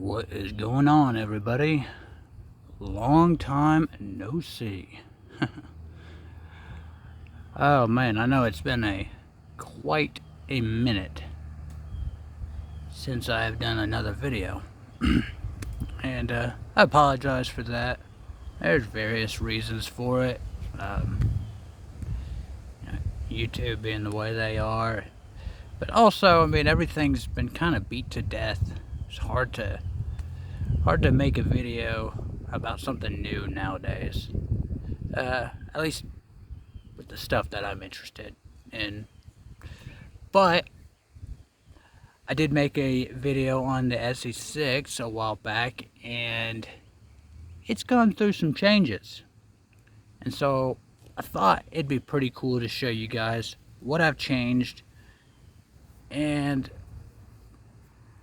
What is going on, everybody? Long time no see. Oh man, I know it's been quite a minute since I have done another video. And I apologize for that. There's various reasons for it. YouTube being the way they are. But also, I mean, everything's been kind of beat to death. It's hard to make a video about something new nowadays. At least with the stuff that I'm interested in. But I did make a video on the ESEE-6 a while back, and it's gone through some changes. And so I thought it'd be pretty cool to show you guys what I've changed and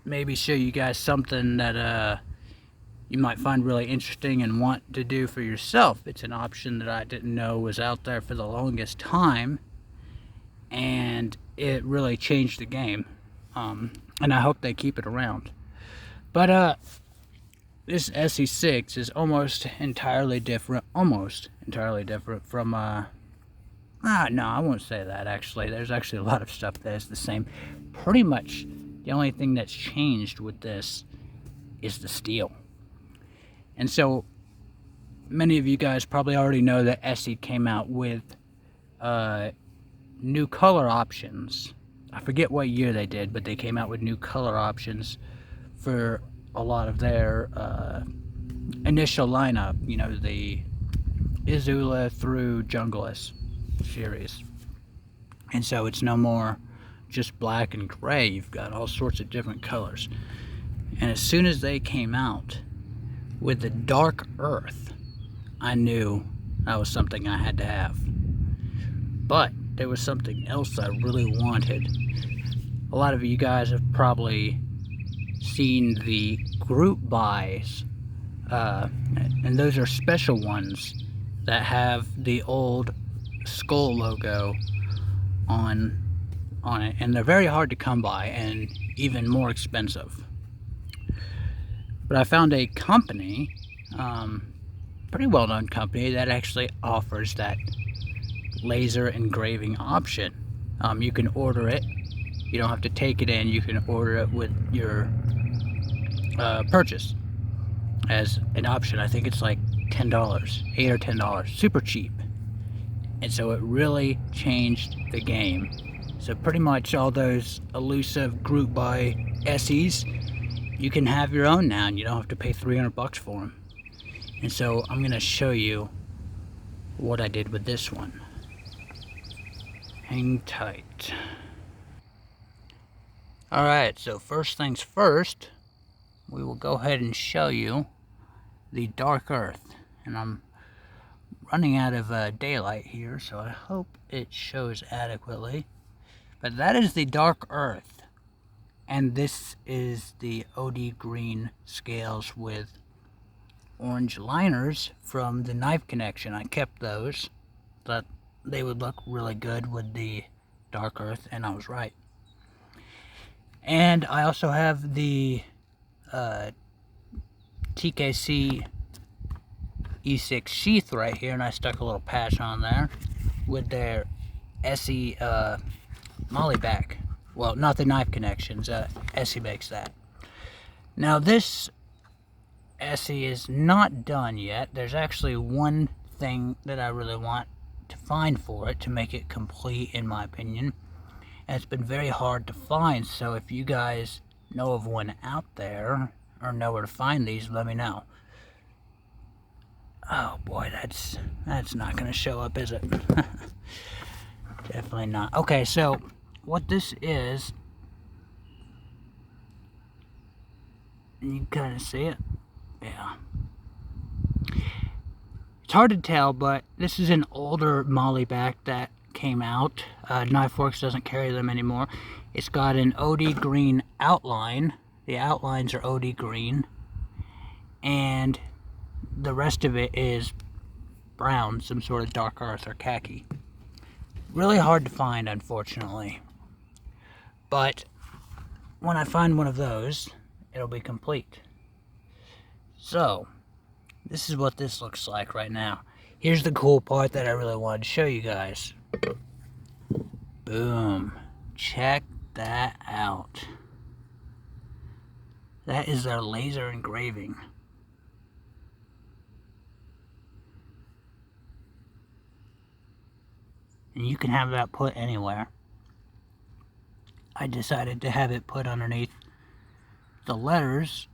maybe show you guys something that you might find really interesting and want to do for yourself. It's an option that I didn't know was out there for the longest time, and it really changed the game. And I hope they keep it around. But this ESEE-6 is almost entirely different from no, I won't say that. Actually, there's actually a lot of stuff that is the same. Pretty much the only thing that's changed with this is the steel. And so many of you guys probably already know that ESEE came out with new color options. I forget what year they did, but they came out with new color options for a lot of their initial lineup. You know, the Izula through Junglist series. And so it's no more just black and gray. You've got all sorts of different colors. And as soon as they came out with the dark earth, I knew that was something I had to have. But there was something else I really wanted. A lot of you guys have probably seen the group buys, and those are special ones that have the old skull logo on it, and they're very hard to come by and even more expensive. But I found a company, pretty well-known company, that actually offers that laser engraving option. You can order it. You don't have to take it in. You can order it with your purchase as an option. I think it's like $10, $8 or $10, super cheap. And so it really changed the game. So pretty much all those elusive group buy ESEEs, you can have your own now, and you don't have to pay $300 for them. And so I'm going to show you what I did with this one. Hang tight. Alright, so first things first, we will go ahead and show you the dark earth. And I'm running out of daylight here, so I hope it shows adequately. But that is the dark earth. And this is the OD green scales with orange liners from the knife connection. I kept those. Thought they would look really good with the dark earth, and I was right. And I also have the TKC E6 sheath right here, and I stuck a little patch on there with their ESEE molly back. Well, not the knife connections. ESEE makes that. Now this ESEE is not done yet. There's actually one thing that I really want to find for it to make it complete, in my opinion. And it's been very hard to find. So if you guys know of one out there or know where to find these, let me know. Oh boy, that's not going to show up, is it? Definitely not. Okay, so what this is, you can kind of see it. Yeah. It's hard to tell, but this is an older molly back that came out. Knifeworks doesn't carry them anymore. It's got an OD green outline. The outlines are OD green, and the rest of it is brown, some sort of dark earth or khaki. Really hard to find, unfortunately. But when I find one of those, it'll be complete. So, this is what this looks like right now. Here's the cool part that I really wanted to show you guys. Boom. Check that out. That is their laser engraving. And you can have that put anywhere. I decided to have it put underneath the letters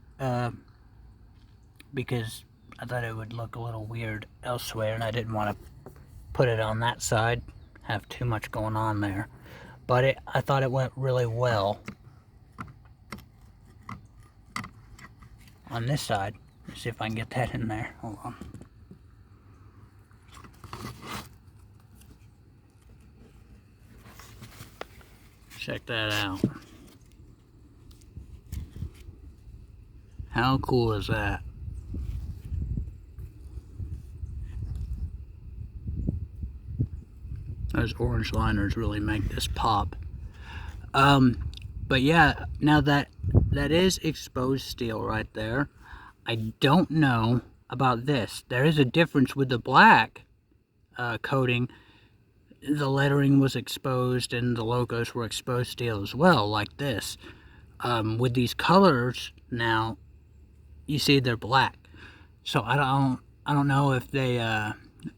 because I thought it would look a little weird elsewhere, and I didn't want to put it on that side, have too much going on there. But I thought it went really well on this side. Let's see if I can get that in there. Hold on. Check that out. How cool is that? Those orange liners really make this pop. But yeah, now that is exposed steel right there. I don't know about this. There is a difference with the black coating. The lettering was exposed and the logos were exposed steel as well, like this. With these colors now, you see they're black. So I don't know if they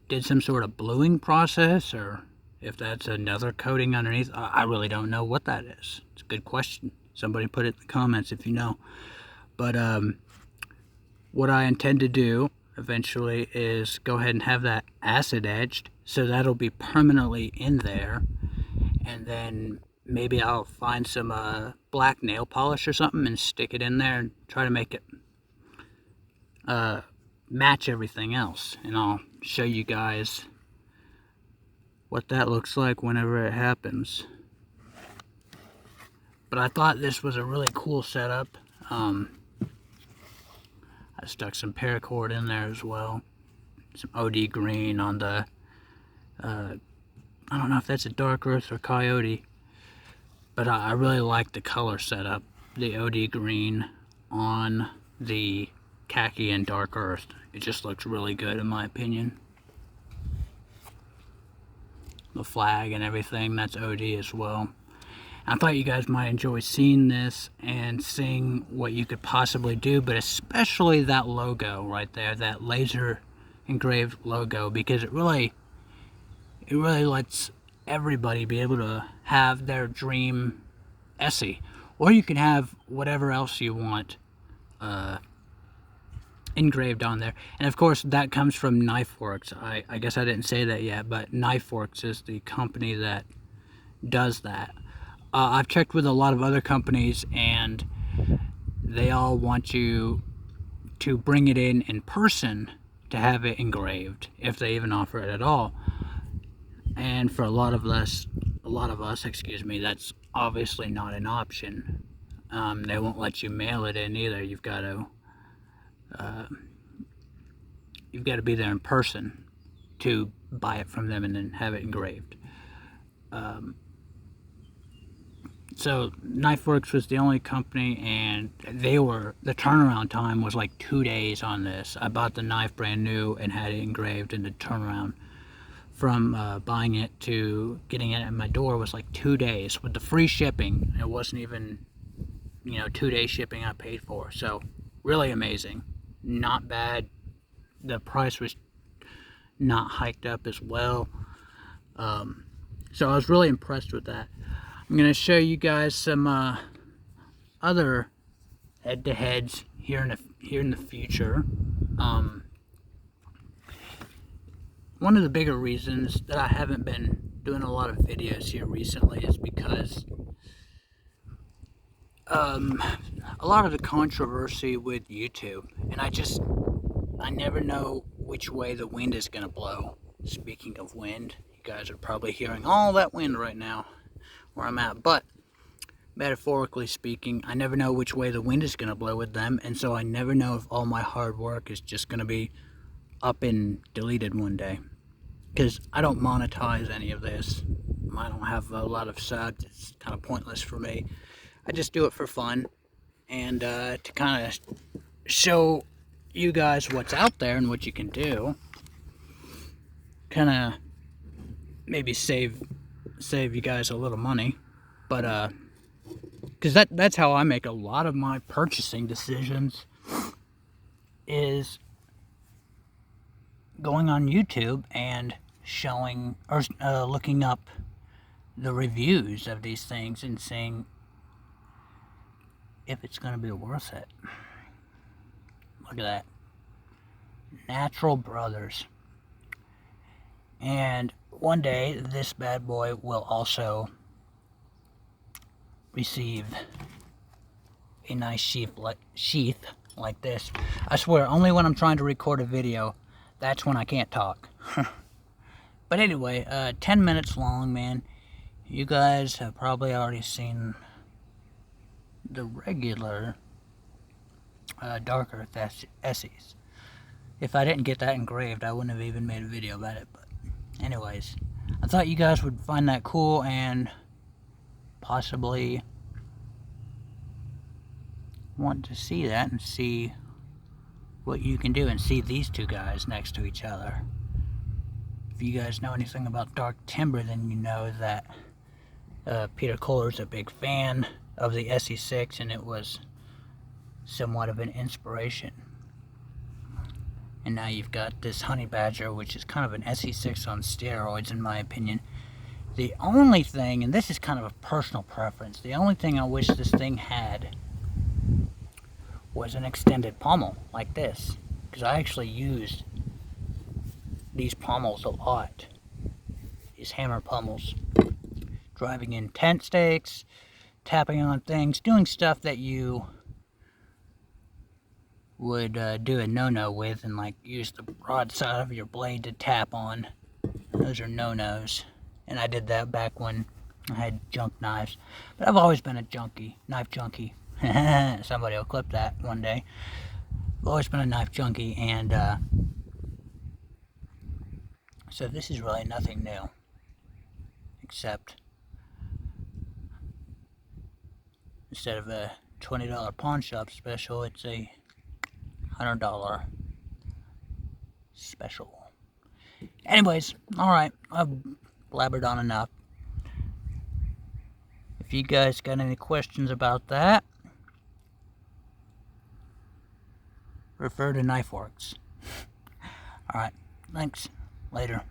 did some sort of bluing process or if that's another coating underneath. I really don't know what that is. It's a good question. Somebody put it in the comments if you know. But what I intend to do eventually is go ahead and have that acid etched, so that'll be permanently in there. And then maybe I'll find some black nail polish or something and stick it in there and try to make it match everything else. And I'll show you guys what that looks like whenever it happens. But I thought this was a really cool setup. I stuck some paracord in there as well. Some OD green on the, I don't know if that's a dark earth or coyote, but I really like the color setup. The OD green on the khaki and dark earth. It just looks really good in my opinion. The flag and everything, that's OD as well. I thought you guys might enjoy seeing this and seeing what you could possibly do, but especially that logo right there, that laser engraved logo, because it really lets everybody be able to have their dream ESEE. Or you can have whatever else you want engraved on there. And of course that comes from KnifeWorks. I guess I didn't say that yet, but KnifeWorks is the company that does that. I've checked with a lot of other companies and they all want you to bring it in person to have it engraved, if they even offer it at all. And for a lot of us, that's obviously not an option. They won't let you mail it in either. You've got to be there in person to buy it from them and then have it engraved. So KnifeWorks was the only company, and the turnaround time was like 2 days on this. I bought the knife brand new and had it engraved, and the turnaround from buying it to getting it at my door was like 2 days with the free shipping. It wasn't even 2 day shipping I paid for. So really amazing, not bad. The price was not hiked up as well. So I was really impressed with that. I'm going to show you guys some other head-to-heads here in the future. One of the bigger reasons that I haven't been doing a lot of videos here recently is because a lot of the controversy with YouTube, and I never know which way the wind is going to blow. Speaking of wind, you guys are probably hearing all that wind right now where I'm at, but metaphorically speaking, I never know which way the wind is going to blow with them, and so I never know if all my hard work is just going to be up and deleted one day, because I don't monetize any of this. I don't have a lot of subs. It's kind of pointless for me. I just do it for fun and to kind of show you guys what's out there and what you can do. Kind of maybe save you guys a little money, but because that's how I make a lot of my purchasing decisions, is going on YouTube and showing or looking up the reviews of these things and seeing if it's going to be worth it. Look at that. Natural Brothers. And one day this bad boy will also receive a nice sheath like this. I swear, only when I'm trying to record a video, that's when I can't talk. But anyway, 10 minutes long, man. You guys have probably already seen the regular darker ESEEs. If I didn't get that engraved, I wouldn't have even made a video about it. But anyways, I thought you guys would find that cool and possibly want to see that and see what you can do and see these two guys next to each other. If you guys know anything about dark timber, then you know that Peter Kohler's a big fan of the ESEE-6, and it was somewhat of an inspiration. And now you've got this honey badger, which is kind of an ESEE-6 on steroids, in my opinion. The only thing, and this is kind of a personal preference, the only thing I wish this thing had was an extended pommel like this, because I actually used these pommels a lot, these hammer pommels, driving in tent stakes, tapping on things, doing stuff that you would do a no-no with, and like use the broadside of your blade to tap on. Those are no-nos, and I did that back when I had junk knives. But I've always been a knife junkie. Somebody will clip that one day. I've always been a knife junkie, and so this is really nothing new, except instead of a $20 pawn shop special, it's a $100 special. Anyways, alright, I've blabbered on enough. If you guys got any questions about that, refer to KnifeWorks. Alright, thanks. Later.